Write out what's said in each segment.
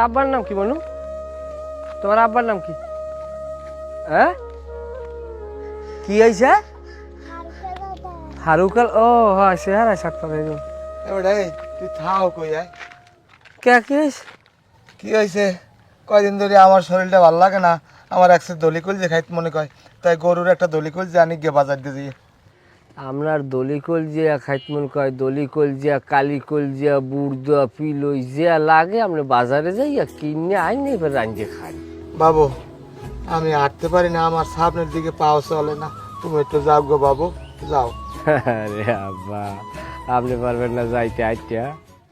আব্বার নাম কি বলু? তোমার আব্বার নাম কি? হ্যাঁ, কি হয়েছে? হারুকাল। ও হ্যাঁ, সে হারাই সাত পাবে। এবারে তুই থাও কই আয়। কে কি হয়েছে? কি হয়েছে? কয়দিন ধরে আমার শরীরটা ভালো লাগে না। আমার একশো দলিকুল যে খাইতে মনে কয়, তাই গরুর একটা দলিকুল যে আনি গিয়ে বাজার দিয়ে দিয়ে। আপনার দলিকল জিয়া খাইতমন কয়, দলিকল জিয়া, কালিকল জিয়া, বুড়দা, পিলই জিয়া লাগে আপনি বাজারে যাইয়া কিনে আইনে এবার রাঞ্জে খান। বাবু আমি হাঁটতে পারি না, আমার সামনের দিকে পাও চলে না, তুমি একটু যাও গো বাবু, যাও। আরে আব্বা, আপনি পারবেন না যাইতে আইটা,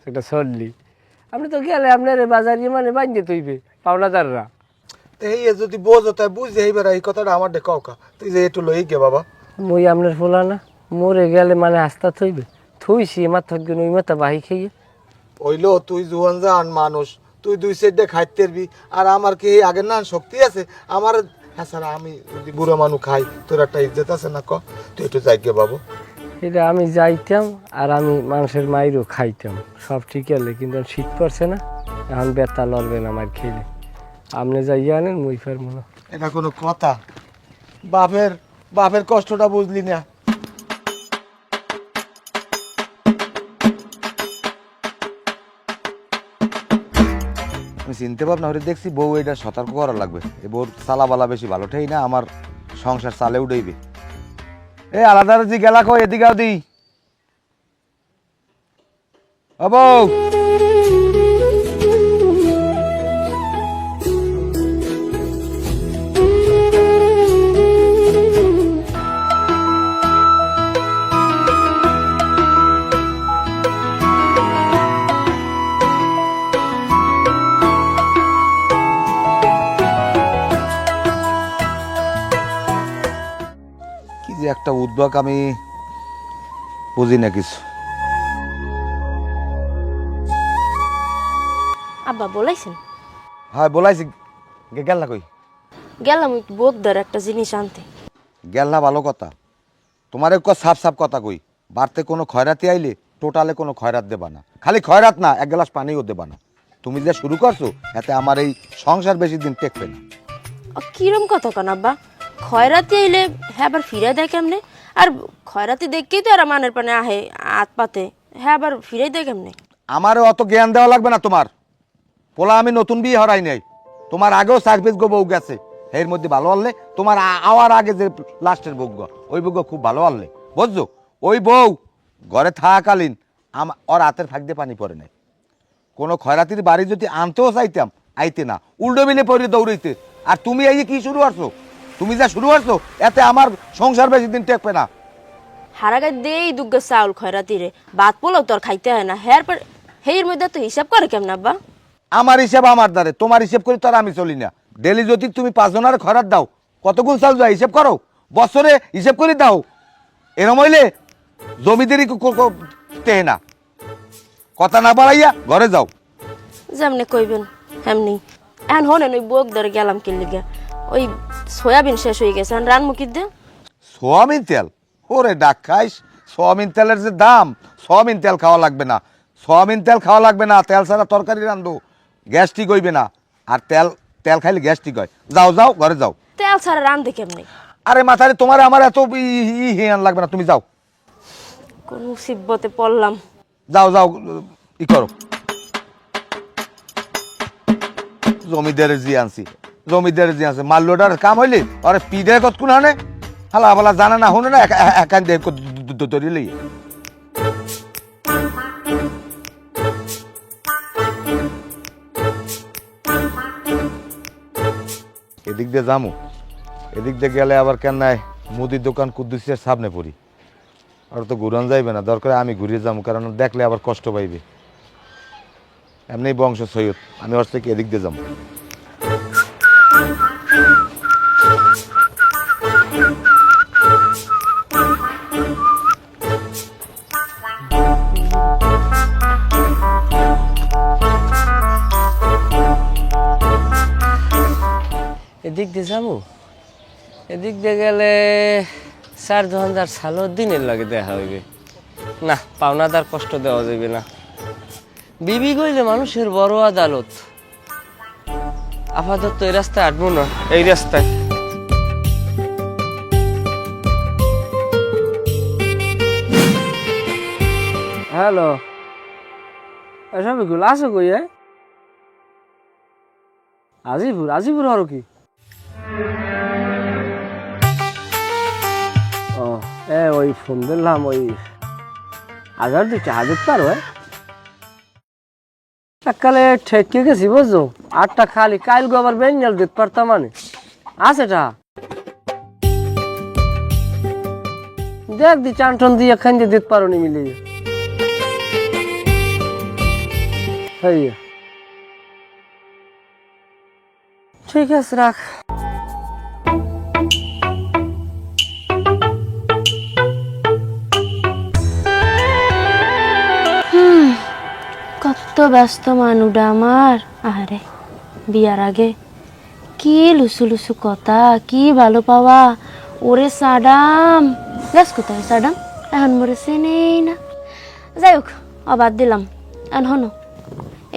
সেটা সরলি। আপনি তো গেলে আপনার বাজারে মানে বাইন্দে তৈবে পাওনাদাররা। এই যদি বোঝো তাই বুঝে এইবার এই কথাটা আমার ডে কাউকা, তুই যে একটু লই গে বাবা। মই আপনার ফোলা না, মরে গেলে মানে আস্তা থইবে, থইছি মাথা গেন ওই মাথা বাহি খাইয়ে। ওইলো তুই জুয়ান জান মানুষ, তুই দুই সাইডে খাইতে পারবি, আর আমার কি আগের না শক্তি আছে আমার? হ্যাঁ স্যার, আমি যদি বুড়ো মানুষ খাই তোর একটা ইজ্জত আছে না? ক তুই একটু যাই গে বাবু। এটা আমি যাইতাম আর আমি মানুষের মাইরও খাইতাম, সব ঠিক আছে, কিন্তু শীত পড়ছে না, এখন বেতা লড়বে না আমার খেলে। আপনি যাইয়া আনেন, মুই পারবো না। এটা কোনো কথা? বাপের বাপের কষ্টটা বুঝলি না? আমি চিনতে ভাবনা হলে দেখছি বউ এটা সতর্ক করা লাগবে, এ বউর চালাবালা বেশি ভালো ঠেই না, আমার সংসার চালে উঠেইবে। এ আলাদা রাজি গেলা কই, এদিকে দি ও বউ। কি যে একটা উদ্যোগ, আমি বুঝি না কিছু। আব্বা বলাইছেন? হ্যাঁ বলাইছি, গেল না কই? গেলাম একটু বোধদার একটা জিনিস আনতে। গেল না ভালো কথা, তোমার এক সাফ সাফ কথা কই, বাড়তে কোনো খয়রাতি আইলে টোটালে কোনো খয়রাত দেবা না, খালি খয়রাত না, এক গ্লাস পানিও দেবা না। তুমি যে শুরু করছো এতে আমার এই সংসার বেশি দিন টেকবে না। কিরম কথা কেন আব্বা? খয়রাতি আইলে হ্যাঁ আবার ফিরে দেয় কেমনে? আর খয়রাতি দেখকেই তো এরা মানের পানে আহে আত পাতে, হ্যাঁ আবার ফিরে দেয় কেমনে? আমারও অত জ্ঞান দেওয়া লাগবে না তোমার। পোলা আমি নতুন বিয়ে হরাই নাই, তোমার আগেও সার্ভিস গো বউ গেছে, এর মধ্যে ভালো আনলে তোমার আওয়ার আগে যে লাস্টের বউ ওই বউ খুব ভালো আনলে, বুঝছো? ওই বউ ঘরে থাকাকালীন ওর হাতের ফাঁক দিয়ে পানি পড়ে নাই। কোনো খয়রাতির বাড়ি যদি আনতেও চাইতাম আইতে না, উল্টো বিলে পড়ে দৌড়াইতে। আর তুমি এই কি শুরু করছো? তুমি যা শুরু করছো এতে আমার সংসার বেশি দিন টেকবে না। হারাগাই দেই দুগ্গা চাউল খয়রাতি রে, ভাত পোলাও তো আর খাইতে হয় না, হ্যার পর হের মধ্যে তো হিসাব করে কেমন আব্বা? আমার হিসাব আমার দ্বারে, তোমার হিসাব করি তো আর আমি চলি না। ডেলি যদি তুমি 5 জনের খয়রাত দাও, কতগুণ চাল যায় হিসাব করো, বছরে হিসাব করে দাও। এরম হইলে জমিদেরই তে না। কথা না বাড়াইয়া ঘরে যাও। যেমনে কইবেন এমনি। এখন হনেন ওই বোকদারে গেলাম কিনলিগা, ওই সয়াবিন শেষ হয়ে গেছে, রান মুখির দে। সোয়াবিন তেল? ওরে ডাক খাইস, সোয়াবিন তেলের যে দাম, সোয়াবিন তেল খাওয়া লাগবে না, সোয়াবিন তেল খাওয়া লাগবে না। তেল ছাড়া তরকারি রান্ধো, গ্যাস্ট্রিক হইবে না। আর তেল তেল খাইলে গ্যাস্ট্রিক হয়। যাও যাও ঘরে যাও। তেল ছাড়া রান্ধে কেমনে? আরে মাথারে তোমার আমার এত হিয়ান লাগবে না, তুমি যাও। কোন মুসিবতে পড়লাম। যাও যাও ই করো। জমিদারের জি আনছি, জমিদারের জি আনছি, মাল্লোটার কাম হইলে আরে পিডে কত কোন হানে হালা বালা জানা না শুনে না একান দিয়ে ধরিলেই। এদিক দিয়ে যামু, এদিক দিয়ে গেলে আবার কেন নাই মুদির দোকান কুদ্দুসের সামনে পড়ি, আর তো ঘুরান যাইবে না, দরকার আমি ঘুরিয়ে যাবো, কারণ দেখলে আবার কষ্ট পাইবে। এমনি বংশ সৈয়দ, আমি ওর থেকে এদিক দিয়ে যাবো। এদিক দিয়ে যাবো, এদিক দিয়ে গেলে 4,000 সালো দিনের লাগে দেখা হইবে না, পাওনাদার কষ্ট দেওয়া যাবে না। বিবি কইলে মানুষের বড় আদালত, আপাতত এই রাস্তায় হাঁটবো না, এই রাস্তায়। হ্যালো, শফিকুল আছো কই? আজিপুর? আজিপুর আরো কি? ও ওই ফোন দিলাম, ওই 1000 পারো। সকালে ঠেকে গেছি বুঝছো, 8টা খালি, কাল গো আবার বেঞ্জাল দিতে পারতাম, মানে আছেটা দেখ দি চান্টন দিয়ে খান দিয়ে দিতে পারো নি মিলিয়ে। ঠিক আছে, রাখ। কত ব্যস্ত মানুষটা আমার। আরে বিয়ার আগে কি লুসু লুসু কথা, কি ভালো পাওয়া। ওরে সাডাম, বেশ কোথায় সাডাম, এখন মরে চেনেই না। যাই হোক, অবাদ দিলাম। এখন হনো,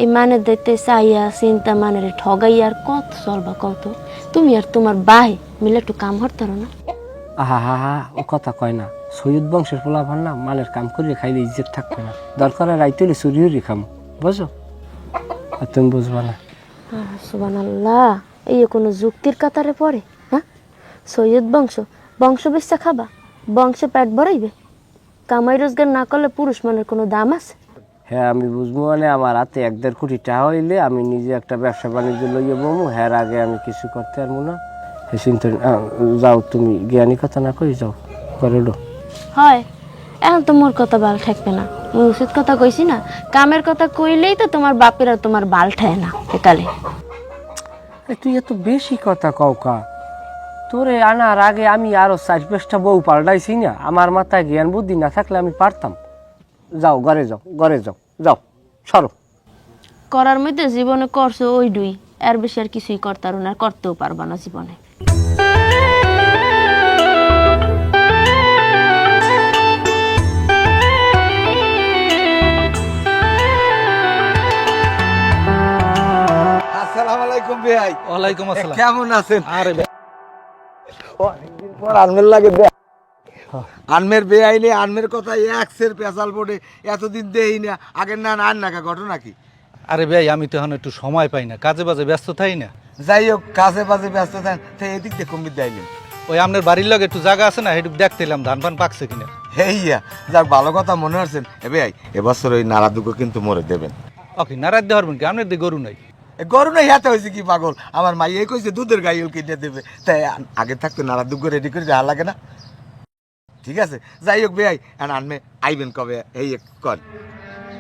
এই মানের দেখতে চাইয়া চিন্তা মানের ঠগাইয়া আর কত চলবা কত? তুমি আর তোমার বাই মিলে একটু কাম হরতারো না? আহা, ও কথা কয় না। সৈয়দ বংশের পোলাপান না, মালের কাম করিয়ে খাইলে ইজ্জত থাকবে না। দরকার রাইতে চুরি হরি খাম, বুঝো? আর তুমি বুঝবা না। সুবহানাল্লাহ, এই কোনো যুক্তির কাতারে পড়ে? হ্যাঁ, সৈয়দ বংশ বেচা খাবা, বংশে পেট ভরাইবে? কামাই রোজগার না করলে পুরুষ মানের কোনো দাম আছে? হ্যাঁ, আমি বুঝবো, মানে আমার হাতে 1-1.5 কোটি টাকা হইলে আমি নিজে একটা ব্যবসা বাণিজ্য লইয়ে বমু। হ্যাঁ, আগে আমি কিছু করতে পারবো না। যাও, তুমি জ্ঞানী কথা না কই, যাও করে লো। হয়, এখন তো মোর কথা বাল ঠেকবে না। মুই উচিত কথা কইছি না? কামের কথা কইলেই তো তোমার বাপের আর তোমার বাল ঠায় না একালে। তুই এত বেশি কথা কওকা। তোরে আনার আগে আমি আরো 4-5টা বউ পাল্টাইছি না। আমার মাথায় জ্ঞান বুদ্ধি না থাকলে আমি পারতাম। যাও, ঘরে যাও, যাও, সরো। করার মধ্যে জীবনে করছো ওই দুই, এর বেশি আর কিছুই করতারো না, আর করতেও পারবা না জীবনে। আসসালামু আলাইকুম ভাই। ওয়ালাইকুম আসসালাম। কেমন আছেন? আরে অনেকদিন পর আনমের লাগে আনমের বে আইলে আনমের কথা এক্সের পেশাল বোর্ডে এতদিন দেই না। আগের না আর না ঘটনা কি? আরে ভাই, আমি তো এখন একটু সময় পাই না, কাজে বাজে ব্যস্ত থাই না। যাই হোক, কাছে বাজে ব্যস্ত থাকেন, তাই এদিক দিয়ে কমিয়ে দিলেন। ওই আপনার বাড়ির লগে একটু জায়গা আছে না, সেটুকু দেখতে এলাম ধান পান পাকছে কিনা। হেইয়া, যাক ভালো কথা মনে হচ্ছেন। এ ভাই, এবছর ওই নাড়া দুটো কিন্তু মরে দেবেন। ওকে, নারাজ দিয়ে হরবেন কি? আপনার দিয়ে গরু নাই? গরু না হাতে হয়েছে কি পাগল? আমার মাই এই কইছে দুধের গাইল কিনে দেবে, তাই আগে থাকতে নাড়া দুগ্গ রেডি করে দেওয়া লাগে না? ঠিক আছে, যাই হোক ভাই, আনমে আইবেন কবে? এই কর।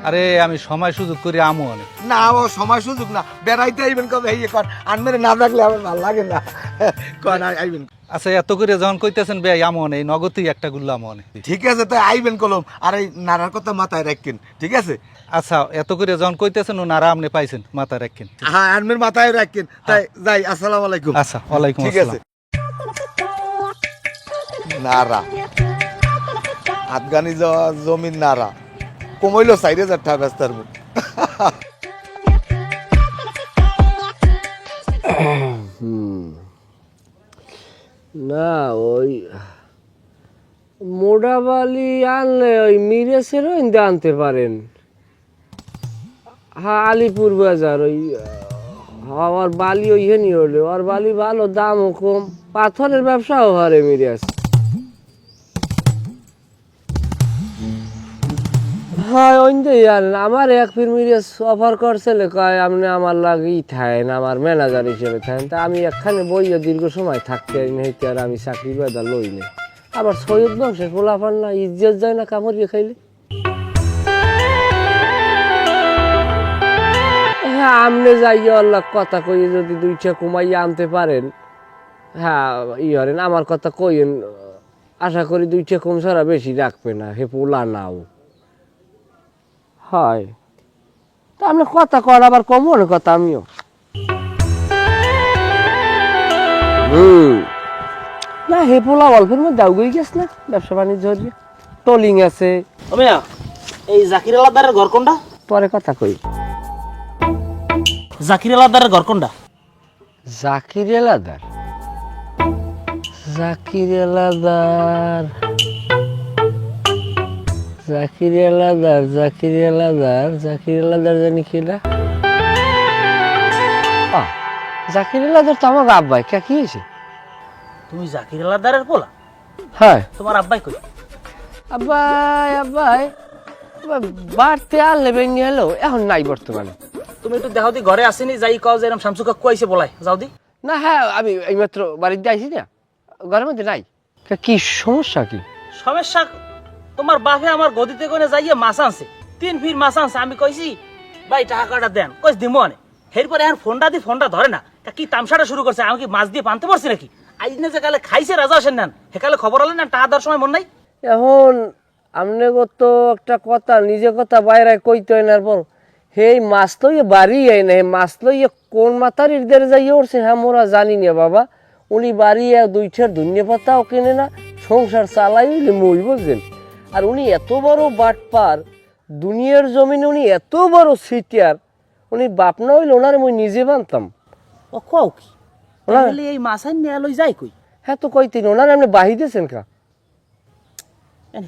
আরে আমি সময় সুযোগ করে আমও অনেক না, ও সময় সুযোগ না, বেড়াইতে আইবেন কবে? এই কর। আনমেরে না থাকলে আমার ভালো লাগে না। কর আইবেন। আচ্ছা, এত করে যখন কইতেছেন ভাই আমও নেই, নগদই একটা গুল্লা আমও নেই। ঠিক আছে, তাই আইবেন কলম। আর এই নাড়ার কথা মাথায় রাখেন, ঠিক আছে? আচ্ছা, এত করে যখন কইতেছেন ও নারা আপনি পাইছেন, মাথা রাখেন। হ্যাঁ, আনমের মাথায় রাখেন। তাই যাই, আসসালামু আলাইকুম। আচ্ছা, ওয়ালাইকুম ঠিক আছে। আসসালাম। নারা আফগানি জমিন নারা কমাইলো 4000 টাকা ব্যস্তার মধ্যে। না, ওই মোড়াবালি আনলে ওই মিরেছেরও আনতে পারেন। হ্যাঁ, আলিপুর বাজার ওই ওর বালি ওইখানে হলে, ওর বালি ভালো, দামও কম, পাথরের ব্যবসাও হরে মিরাজ। হ্যাঁ, ওইটাই জানেন। আমার এক ফির মিরাজ অফার করছিল, কয় আপনি আমার লাগেই থাকেন, আমার ম্যানেজার হিসেবে থাকেন। তা আমি একখানে বইয়া দীর্ঘ সময় থাকতে হইতে, আর আমি চাকরি বাদা লই না। আবার সৈয়দ বংশের পোলাপান না, ইজ্জত যায় না কামড়িয়ে খাইলে। হ্যাঁ, আপনি যাইয়া আল্লাহ কথা কইয়ে যদি 2টা কমাইয়া আনতে পারেন, হ্যাঁ ই হরেন, আমার কথা কইন। আশা করি 2টা কম ছাড়া বেশি রাখবে না, হে পোলা নাও। হয়, তা আপনি কথা কর, আবার কম মনে কথা আমিও। না, হে পোলা অল্পের মধ্যে আউগই গেছ না, ব্যবসা বাণিজ্য হরিয়ে টলিং আছে। এই জাকির আলাদারের ঘর কোনটা? পরে কথা কই। জাকির আলাদারের ঘর কোনটা? জাকির এলাদার, জাকির এলাদার, জাকির এলাদার, জাকির এলাদার, জাকির এলাদার জানি কিনা। জাকির এলাদার তো আমার আব্বাই, কে কি হয়েছে? তুমি জাকির আলাদারের পোলা? হ্যাঁ তোমার আব্বাই কই? আব্বাই, আব্বাই বাড়তে আনলে বেঙ্গে এলো, এখন নাই বর্তমানে। তুমি একটু দেখো দি ঘরে আসেনি, যাই কও যে এরকম শামসু কাকু আইছে বলাই, যাও দি। না হ্যাঁ, আমি এইমাত্র বাড়িতে আইছি না, ঘরের মধ্যে নাই। কি সমস্যা কি? সমস্যা তোমার বাপে আমার গদিতে কোনে যাইয়ে মাছ আনছে, 3 ফির মাছ আনছে। আমি কইছি ভাই টাকাটা দেন, কইস দিমো আনে। এরপরে এখন ফোনটা ধরে না, কি তামসাটা শুরু করছে। আমি কি মাছ দিয়ে পানতে পারছি নাকি? আজ না যে কালে খাইছে রাজা আসেন নেন, হেকালে খবর হলেন না, টাকা দেওয়ার সময় মন নাই। এখন আমনে তো একটা কথা, নিজে কথা বাইরে কইতে হয় না। পর সেই মাছ লইয়ে বাড়ি আই না, মাছ লইয়ে কোন মাথার ইদের যাইয়ে উঠছে হ্যাঁ মোরা জানি না বাবা। উনি বাড়ি 2 ধনিয়া পাতাও কেনে না, সংসার চালাই হইলে মই বুঝলেন। আর উনি এত বড় বাটপার, দুনিয়ার জমিনে উনি এত বড় সিটিয়ার, উনি বাপ না হইলে ওনারে মই নিজে বানতাম। ও কও কি ওনার তাহলে এই মাছ আইন নিয়ে লই যাই কই? হ্যাঁ তো কইতেন, ওনারে আপনি বাহি দিয়েছেন কা?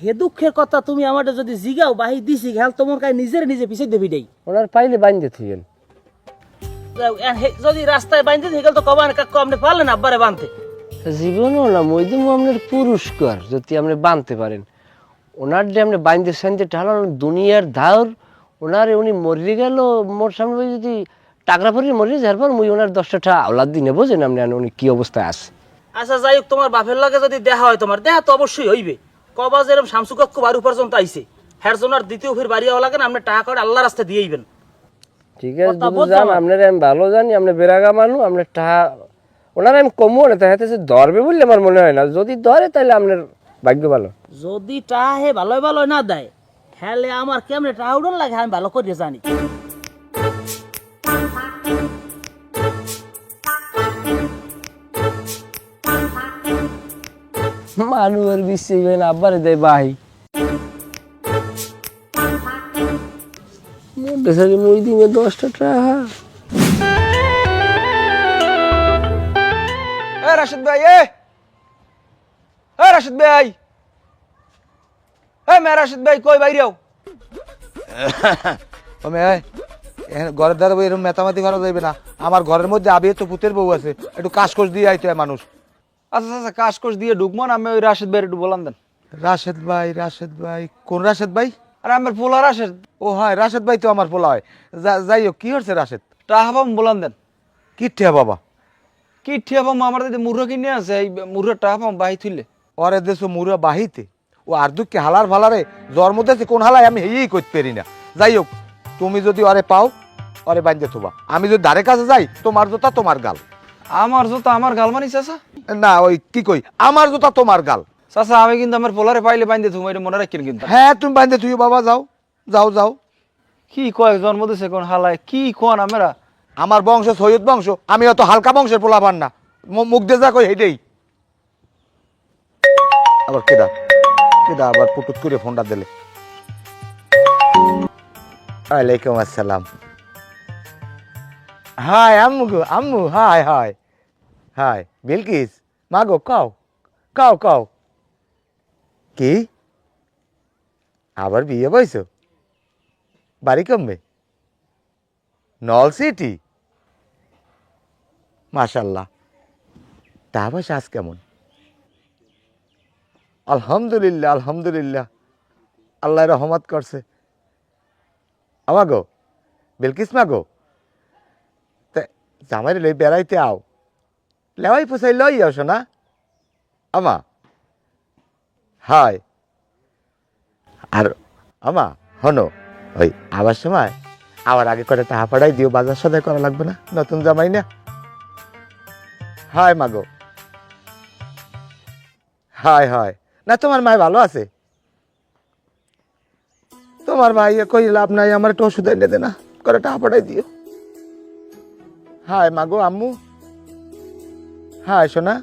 হে দুঃখের কথা, তুমি আমাদের যদি জিগাও বাহি দিছি খেল তোমার কাছে নিজে পিছিয়ে দেবি দেই। ওনার পাইলে বাইন্দে থিয়েন। যদি রাস্তায় বাঁধতে হেকাল তো কবান কাকু আপনি পারলেন আব্বারে বাঁধতে? জীবনও না মই দিব আপনার পুরস্কার যদি আপনি বানতে পারেন। ওনার যে আপনি বাইন্দে সাইন্দে ঢালান দুনিয়ার ধার, ওনারে উনি মরে গেল মোর সামনে যদি টাকরা পরে মরে যাওয়ার পর মুই ওনার 10টা টাকা আওলাদ দিনে, বোঝেন আপনি উনি কি অবস্থায় আছে। আচ্ছা যাই হোক, তোমার বাপের লাগে যদি দেখা হয়, তোমার দেখা তো অবশ্যই হইবে। কবা যে এরকম শামসু কাকু বাড়ি পর্যন্ত আইছে, হ্যার জন্য আর দ্বিতীয় ফির বাড়ি হওয়া লাগে না, আপনি টাকা করে আল্লাহ রাস্তা দিয়েইবেন। ঠিক আছে কথা যদি বুঝছো জান, আমার? আপনার আমি ভালো জানি, আপনি বেরাগা মানু, আপনার টাকা ওনার আমি কমও না, তাই হাতে ধরবে বললে আমার মনে হয় না। যদি ধরে তাহলে আপনার ভাগ্য ভালো। যদি টাকা হে ভালো না দেয়, হ্যালে আমার কেমনে টাকা উড়ন লাগে আমি ভালো করে জানি। মানুষের বিশ্বাস হয় না, আব্বারে দেয় বাহি মোটে সারি মই দিনে 10টা টাকা। রাশেদ ভাই, রাশেদ ভাই, মে রাশেদ ভাই কই বাইরেও? ও মে ঘরের দ্বারা এরকম মেতামাতি করা যাইবে না। আমার ঘরের মধ্যে আবিয়ে তো পুতের বউ আছে, একটু কাশকোশ দিয়ে আইতে হয় মানুষ। আচ্ছা আচ্ছা, কাশকোশ দিয়ে ঢুকবো না, আমি ওই রাশেদ ভাই একটু বলান দেন। রাশেদ ভাই, রাশেদ ভাই কোন রাশেদ ভাই? আর আমার পোলা রাশেদ। ও হয়, রাশেদ ভাই তো আমার পোলা হয়। যাই হোক, কি হচ্ছে রাশেদ? টাহা পাম বলান দেন। কি ঠিয়া বাবা? কি ঠিয়া পাম? আমার দিদি মুরগা কিনে আছে, এই মুরগা টাহা পাম বাহি থইলে। ওরে দেশ মুরা বাহিতে ও আর দুঃখে হালার ভালারে জন্ম দিয়েছে কোন হালায় আমি হেয়েই করতে পারি না। যাই হোক, তুমি যদি ওরে পাও, ওরে বান্ধে থোবা। আমি যদি ধারে কাছে যাই, তোমার জুতা তোমার গাল। আমার জুতা আমার গাল মানি চাচা? না, ওই কি কই, আমার জুতা তোমার গাল। চাচা আমি কিন্তু আমার পোলারে পাইলে বাইন্দে তুমি এটা মনে রাখেন কিন্তু। হ্যাঁ, তুমি বান্ধে থুই বাবা, যাও যাও যাও। কি কয় জন্ম দিছে কোন হালায়, কি কোন আমরা? আমার বংশ সৈয়দ বংশ, আমি অত হালকা বংশের পোলাবান না। মুখ দিয়ে যা কই হেঁটেই। আবার কেডা কেডা আবার পুটুত করে ফোনটা দিলে। ওয়ালাইকুম আসসালাম। হাই আম্মু গো, আম্মু হাই হাই হাই। বিলকিস মা গো, কাও কাও কাও। কি আবার বিয়ে বইছো? বাড়ি কমবে? নল সিটি? মাশাল্লাহ। তা পয়সা আজ কেমন? আলহামদুলিল্লাহ আলহামদুলিল্লাহ, আল্লাহ রহমত করছে। আমা গো, বিলকিস মা গো, জামাই লই বেড়াইতে আও, লেওয়াই পুষাই লই আসো না আমা। হাই। আর আমা হনো, ওই আবার সময় আবার আগে করে টাকা পাঠাই দিও, বাজার সদাই করা লাগবে না, নতুন জামাই না। হাই মাগো, হাই হাই। না তোমার মায় ভালো আছে? তোমার ভাই কই লাভ নাই, আমার একটু ওষুধ এনে দে না, করে টাকা পাঠাই দিও। হাই মাগো, আম্মু হাই সোনা।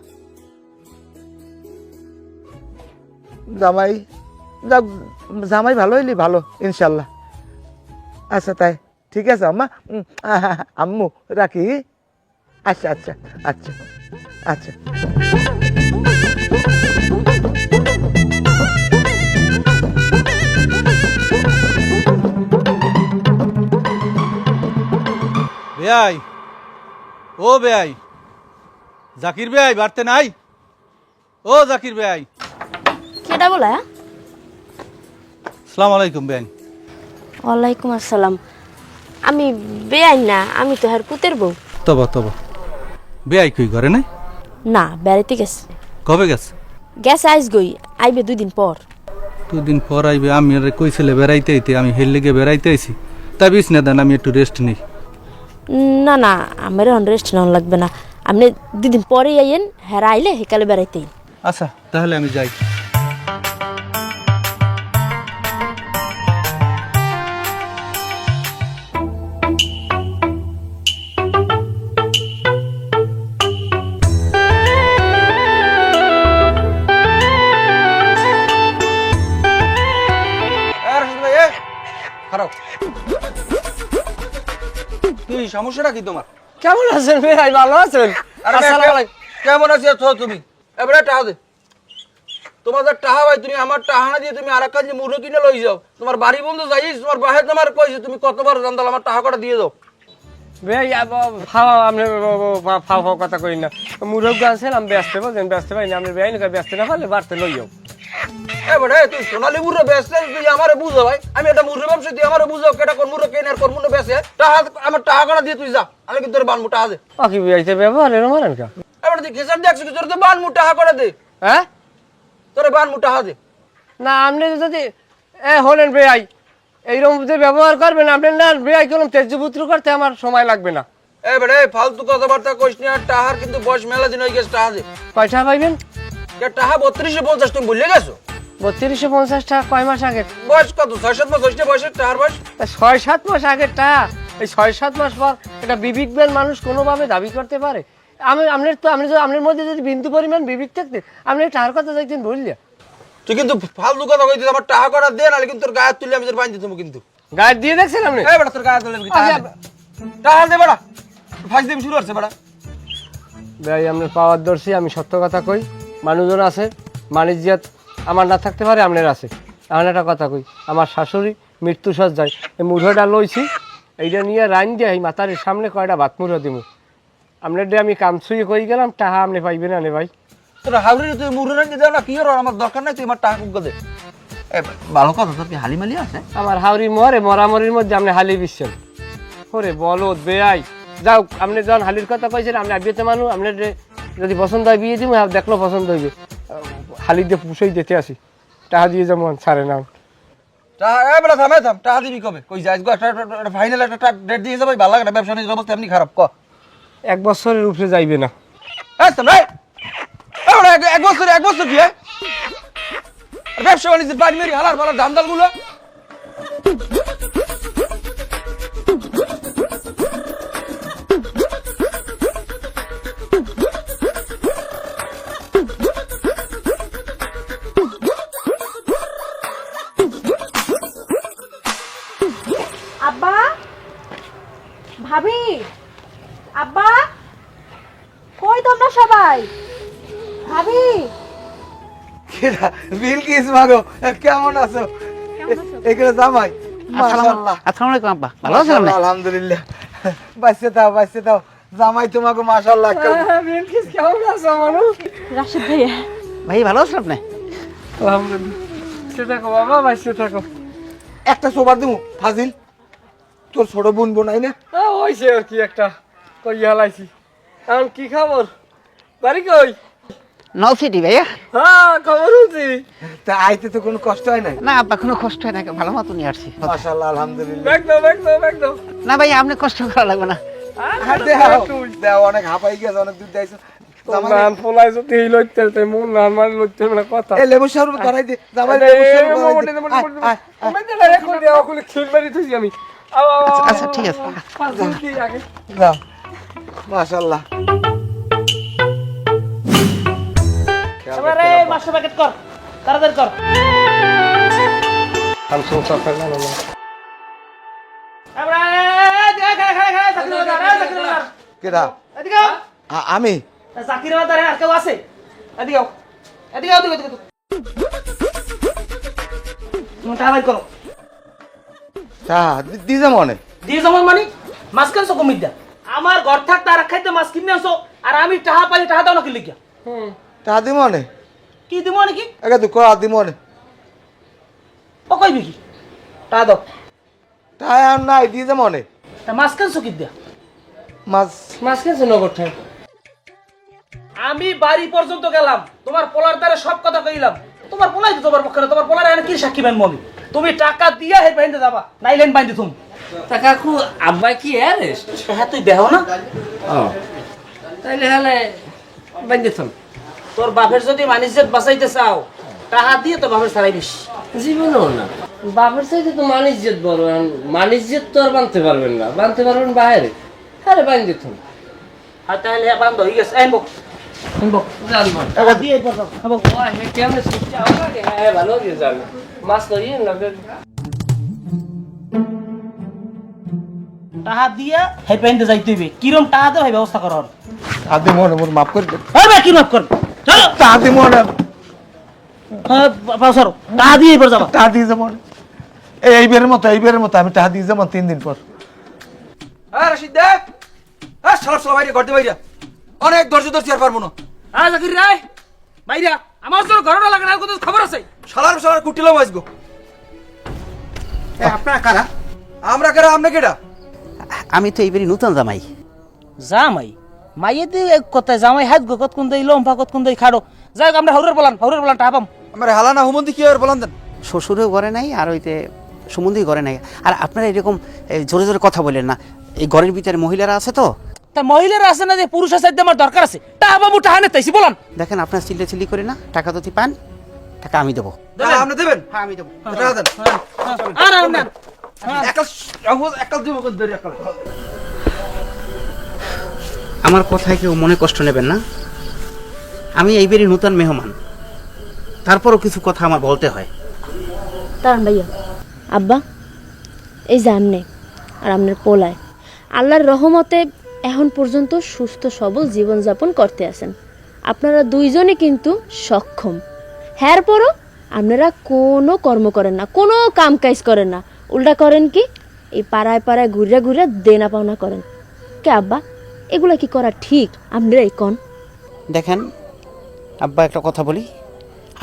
জামাই জামাই ভালো হইলি ভালো, ইনশাল্লাহ। আচ্ছা তাই ঠিক আছে আম্মা। আম্মু রাখি, আচ্ছা আচ্ছা আচ্ছা আচ্ছা বেয়াই, ও বেয়াই, জাকির বেয়াই বাড়তে নাই? ও জাকির বেয়াই, কেডা বলা? সালাম আলাইকুম বেয়াই। ওয়ালাইকুম আসসালাম। আমি বেআইন না, আমি তো হার পুতের বউ। তবা তবা, বেয়াই কই ঘরে নাই? না, বেড়াইতে গেছে। কবে গেছে? গেছে আইস গই, আইবে 2 দিন পর। 2 দিন পর আইবে। আমি আর কইছিলে বেড়াইতে আইতে, আমি হেল লেগে বেড়াইতে আইছি। তাই বিছ না দেন, আমি একটু রেস্ট নেই। না না, আমার এখন রেস্ট নেওয়া লাগবে না। আপনি 2 দিন পরেই আইয়েন, হ্যাঁ আইলে হেকালে বেড়াইতেই। আচ্ছা তাহলে আমি যাই। খারাপ কি সমস্যাটা কি তোমার? কেমন আছেন ভাই? ভালো আছেন? আরে আসসালামু আলাইকুম। কেমন আছো তুমি? এবারে টাকা দে। তোমাদের টাকা ভাই, তুমি আমার টাকা না দিয়ে তুমি আরেক কাজ মুরগি কিনে লই যাও। তোমার বাড়ি বন্ধু যাইস, তোমার বাহে তোমার কইছে তুমি কতবার জানতাল আমার টাকা কটা দিয়ে দাও। ভাই ফাও আপনি ফাও ফাও কথা কই না। মুরব্বী আছেন, আমি ব্যস্ত বলছেন, ব্যস্ত ভাই না আপনি ভাই না ব্যস্ত না পারলে বাড়তে লই যাও। এবারে তুই সোনালী মুরগি বেচতে তুই আমারে বুঝো ভাই। আমি একটা মুরগি ব্যবসা তুই আমারে বুঝাও কেটা কোন মুরগি কেনে আর কোন মুরগি বেচে। টাকা আমার টাকা কটা দিয়ে তুই যা, আমি কিন্তু তোর বানমু টাকা দে। কি ভাইতে ব্যবহার এরকম মারেন কা? এবারে তুই খেসার দেখছ কি তোর তো বানমু টাকা কটা দে। হ্যাঁ তোর বানমু টাকা দে। না আপনি যদি হলেন ভাই এইরকম যে ব্যবহার করবেন আপনি না ভাই কোনো তেজপুত্র করতে আমার সময় লাগবে না। এবারে ফালতু কথাবার্তা কইস না। আর টাকার কিন্তু বয়স মেলা দিন হয়ে গেছে, টাকা দে। কয়টা পাইবেন? টাকা 3250 তুমি ভুলে গেছো? 3250 টাকা কয় মাস আগে? বয়স কত? 6-7 মাস হয়েছে বয়সের টাকার বয়স। 6-7 মাস আগের টাকা এই 6-7 মাস পর এটা বিবেকবান মানুষ কোনোভাবে দাবি করতে পারে? আপনার মধ্যে যদি বিন্দু পরিমাণ বিবেক থাকতে আপনি টাকার কথা যাইতেন বললে। তুই কিন্তু ফালতু কথা কইছিস। আমার টাকা কটা দে, নাহলে কিন্তু তোর গায়ে তুলে আমি তোর বাঁধি দিতে কিন্তু। গায়ে দিয়ে দেখছেন আপনি? এই বেটা তোর গায়ে তুলে আমি টাকা দে। টাকা দে বেটা। ফাইজ দিম শুরু হচ্ছে বেটা। ভাই আপনার পাওয়ার দর্শী, আমি সত্য কথা কই। মানুষজন আছে, বাণিজ্যাত আমার না থাকতে পারে আপনার আছে। এমন একটা কথা কই, আমার শাশুড়ি মৃত্যু সজ্জায় এই মুড়োটা লইছি, এইটা নিয়ে রাইন দিয়ে এই মাতার সামনে কয়টা ভাত মুড়ো দিব। আপনার দিয়ে আমি কাম ছুঁয়ে কই গেলাম, টাকা আপনি পাইবেন না ভাই। তোর হাউরি তুই মুরুনা দিয়ে দাও না, কি হলো? আমার দরকার নাই, তুই আমার টাকা কুক দে। এ ভালো কথা, তোর কি হালিমালি আছে? আমার হাউরি মরে, মরামরির মধ্যে আপনি হালি বিচ্ছেন। ওরে বলদ বেয়াই, যাও আপনি যখন হালির কথা কইছেন আপনি আবিয়েতে মানুষ, আপনার যদি পছন্দ হয় বিয়ে দিব, দেখলো পছন্দ হইবে হালি দিয়ে পুষেই যেতে আসি। টাকা দিয়ে যেমন ছাড়ে না। টাকা এ বেটা থামে থাম, টাকা দিবি কবে? কই যাইস গো? একটা ফাইনাল একটা ডেট দিয়ে যাবে। ভালো লাগে না, ব্যবসা নিয়ে অবস্থা এমনি খারাপ। ক 1 বছরের উপরে যাইবে না। এই তো নাই। এক বছর কি? ব্যবসা বাণিজ্য বাড়ি মেরি হালার ভালো দামদাল গুলো। আব্বা, ভাবি, আব্বা, কই তোমরা সবাই? ভাবি, বিলকিস মাগো, কেমন আছো? এখানে জামাই মাশাআল্লাহ। আসসালামু আলাইকুম আব্বা, ভালো আছেন আপনি? আলহামদুলিল্লাহ। বাইসে দাও জামাই তোমাকে মাশাআল্লাহ। বিলকিস কেমন আছো মানুষ? রাশেদ ভাইয়া, ভাই ভালো আছেন আপনি? আলহামদুলিল্লাহ। সেটা কো বাবা, বাইসে থাকো। একটা সোবার দিমু ফাজিল, তোর ছোট বোন বোনাই না? ওইছে আর কি একটা কই হালাইছি। এখন কি খবর? বাড়ি কই? নলসিটি ভাইয়া। হ্যাঁ খবর হচ্ছে। তা আইতে তো কোনো কষ্ট হয় নাই? না আব্বা, কোনো কষ্ট হয় না, ভালো মতো নিয়ে আসছি। মাশাআল্লাহ আলহামদুলিল্লাহ। ব্যাগ দাও। না ভাই, আপনি কষ্ট করা লাগবে না। দেও অনেক হাঁপাই গেছে, অনেক দূর যাইছো। নান পোলাই যদি এই লইতে তে মন নান মানে লইতে না কথা। এই লেবু শরবত ধরাই দে জামাই, লেবু শরবত আমি। আচ্ছা ঠিক আছে। দাও মাশাআল্লাহ। এবারে 500 প্যাকেট কর, তাড়াতাড়ি কর। Samsung software না না। এবারে খাড়া কেডা? এদিকে আমি জাকির বাজারে আর কেউ আছে? এদিকে আও, এদিকে আও, এদিকে আও। তুমি টাকা বাইর করো। দিছে মনে দিয়ে যেমন মানে মাছ কেনছো কমির দা? আমার ঘর থাকতে আর খাইতে মাছ কিনে আনছো, আর আমি টাকা পাইলে টাকা দাও না কি লিখিয়া? টাহা দি মনে কি দিব নাকি? একে তুই দি মনে ও কইবি কি? টাকা দাও। টাহা আর নাই দিছে মনে তা মাছ কেনছো কি দিয়া? মাছ মাছ খেয়েছে নগদ ঠাই। আমি বাড়ি পর্যন্ত গেলাম, তোমার পোলার দ্বারা সব কথা কইলাম। তোমার পোলাই তো তোমার পক্ষে না, তোমার পোলার এনে কি সাক্ষী বানবো আমি? তুমি টাকা দিয়া হে বাইন্দে যাবা, নাইলেন বাইন্দে তুমি। তা কাকু আব্বাই কি অ্যারেস্ট? হ্যাঁ তুই দেহ না? তাইলে হলে বান্ধিতাম। তোর বাপের যদি মানিজ্জত বাঁচাইতে চাও, টাকা দিয়ে তো বাপের ছাড়াই দিস। জীবনেও না। বাপের চাইতে তো মানিজ্জত বড়, মানিজ্জত তো আর বানতে পারবেন না, বানতে পারবেন বাইরে। আরে বান্ধিতাম। আর তাহলে বান্ধ হয়ে গেছে, আনবো আনবো জানবো টাকা দিয়ে এরপর যাও। আনবো। ও হে কেমনে সুচ্চা আমাকে হ্যাঁ ভালো দিয়ে জানো মাছ তো ইয়ে না টাকা দিয়া হে বাইন্দে যাইতে হইবে। কিরম টাকা দেও হে ব্যবস্থা করো। টাহা দি মনে মোর মাফ করে দে আরে কি মাফ কর, চলো। টাহা দি মনে হ্যাঁ পাউসারো, টাকা দিয়ে এরপর যাবা। টাহা দিয়েছে মনে এইবারের মতো আমি টাহা দিয়ে যাবো 3 দিন পর। হ্যাঁ রশিদ দেখ, হ্যাঁ সালাম সালাম বাইরে করতে বাইরে, অনেক ধৈর্য ধরছি আর পারবো না। হ্যাঁ জাকির রায় বাইরা, আমার জন্য ঘরটা লাগে না, আর কোনো খবর আছে? সালার কুটিলাম আসবো। আপনারা কারা? আমরা কেরা, আপনি কেটা? আমি তো এইবারই নতুন জামাই। জামাই মাইয়েতে কোথায় জামাই হাত গো কত কোন দেই লম্বা কত কোন দেই খাড়ো। যাই হোক, আমরা হাউরের বলান টাকা পাম। আমার হালানা হুমন্দি কি আর বলেন দেন? শ্বশুরেও ঘরে নাই আর ওইতে সম্বন্ধেই ঘরে নাই। আর আপনারা এরকম জোরে জোরে কথা বলেন না, এই ঘরের ভিতরে মহিলারা আছে তো। তা মহিলারা আছে না যে পুরুষ আছে, আমার দরকার আছে। টাকা পাবো, টাকা নেতাইছি বলান। দেখেন আপনার চিল্লি করে না, টাকা যদি পান টাকা আমি দেবো। আপনি দেবেন? হ্যাঁ আমি দেবো। টাকা দেন। আর না একাল দিব কোন ধরে একাল। আমার কথায় কেউ মনে কষ্ট নেবেন না, আমি এইবারই নতুন মেহমান, তারপরও কিছু কথা আমার বলতে হয়। তার ভাইয়া আব্বা, এই যে আমনে আর আপনার পোলায় আল্লাহর রহমতে এখন পর্যন্ত সুস্থ সবল জীবনযাপন করতে আছেন। আপনারা দুইজনই কিন্তু সক্ষম। হ্যার পরও আপনারা কোনো কর্ম করেন না, কোনো কাম কাজ করেন না, উল্টা করেন কি এই পাড়ায় পাড়ায় ঘুরে ঘুরে দেনা পাওনা করেন। কে আব্বা, এগুলা কি করা ঠিক? আপনারাই কন। দেখেন আব্বা, একটা কথা বলি,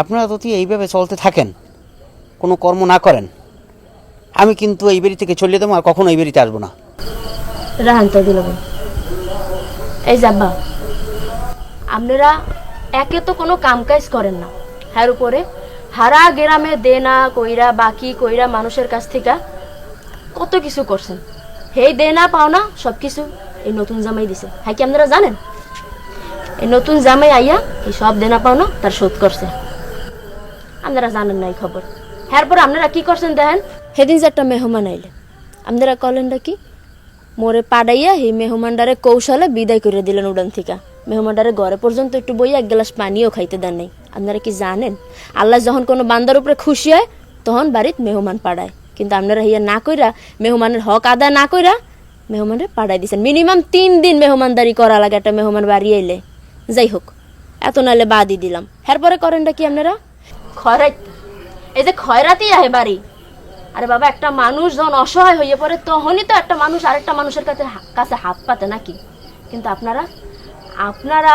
আপনারা যদি এইভাবে চলতে থাকেন, কোনো কর্ম না করেন, আমি কিন্তু এই বাড়ি থেকে চলে দেবো, আর কখনো এই বাড়িতে আসবো না। রাহান তো দিল। এই যাব্বা, আপনারা একে তো কোনো কাম কাজ করেন না, হ্যার উপরে হারা গ্রামে দেনা কইরা বাকি কইরা মানুষের কাছ থেকে কত কিছু করছেন। হেই দেনা পাওনা সব কিছু এই নতুন জামাই দিছে। হ্যাঁ কি আপনারা জানেন? এই নতুন জামাই আইয়া এই সব দেনা পাওনা তার শোধ করছে। আপনারা জানেন না এই খবর। হ্যার পর আপনারা কি করছেন দেখেন, সেদিন যে একটা মেহমান আইলে আপনারা কলেনটা কি মোরে পাড়াইয়া এই মেহমানডারে কৌশলে বিদায় করে দিলেন উড়ান থেকে। মেহমানডারে ঘরে পর্যন্ত একটু বইয়া এক গ্লাস পানিও খাইতে দেন নাই। আপনারা কি জানেন, আল্লাহ যখন কোনো বান্দার উপরে খুশি হয় তখন বাড়িতে মেহমান পাড়ায়, কিন্তু আপনারা হিয়া না কইরা মেহমানের হক আদায় না কইরা মেহমানের পাড়ায় দিচ্ছেন। মিনিমাম 3 দিন মেহমানদারি করা লাগে একটা মেহমান বাড়ি এলে। যাই হোক, এত নাহলে বাদই দিলাম। এরপরে করেনটা কি আপনারা খয়রাত, এই যে খয়রাতি আহে বাড়ি। আরে বাবা, একটা মানুষ যখন অসহায় হয়ে পড়ে তখনই তো একটা মানুষ আরেকটা মানুষের কাছে হাত পাতে নাকি? কিন্তু আপনারা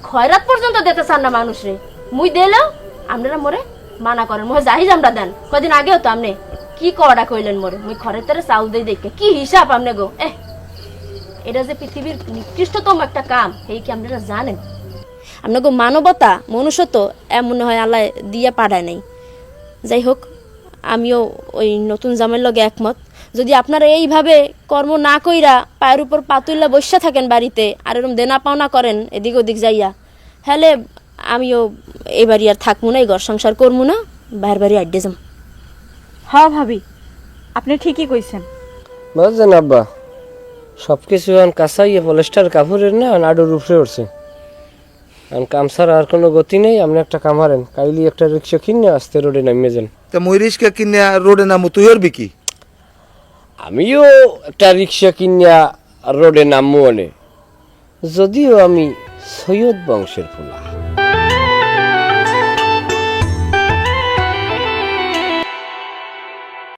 খয়রাত পর্যন্ত দিতে চান না মানুষরে। মুই দিলেও আপনারা মোরে মানা করেন, মোহে জাহিজ আমরা দেন। কদিন আগেও তো আপনি কি কড়া কইলেন মোরে, মুই খরের তারে চাউল দিয়ে দেখে কি হিসাব আপনি গো। এটা যে পৃথিবীর নিকৃষ্টতম একটা কাম, এই কি আপনারা জানেন? আপনাকে মানবতা মনুষ্যত্ব এমন হয় আল্লাহ দিয়া পাঠায় নাই। যাই হোক, আমিও ওই নতুন জামাইয়ের লগে একমত। যদি আপনারা এইভাবে কর্ম না কইরা পায়ের উপর পাতুইলা বসে থাকেন বাড়িতে আর এরকম দেনা পাওনা করেন এদিক ওদিক যাইয়া, হলে আমিও এই বাড়ি আর থাকবো না, এই ঘর সংসার করবো না, বাইরের বাড়ি আড্ডে যাম। হ্যাঁ ভাবি, আপনি ঠিকই কইছেন। বুঝছেন আব্বা, সব কিছু এখন কাঁচাইয়ে পলেস্টার কাপড়ের না নাডুর উপরে উঠছে। এখন কাম ছাড়া আর কোনো গতি নেই। আপনি একটা কাম হারেন, কাইলি একটা রিক্সা কিনে আসতে রোডে নামিয়ে যান। তা মই রিস্কা কিনে রোডে নামো, তুই হরবি কি? আমিও একটা রিক্সা কিনিয়া রোডে নামবো অনে। যদিও আমি সৈয়দ বংশের পোলা।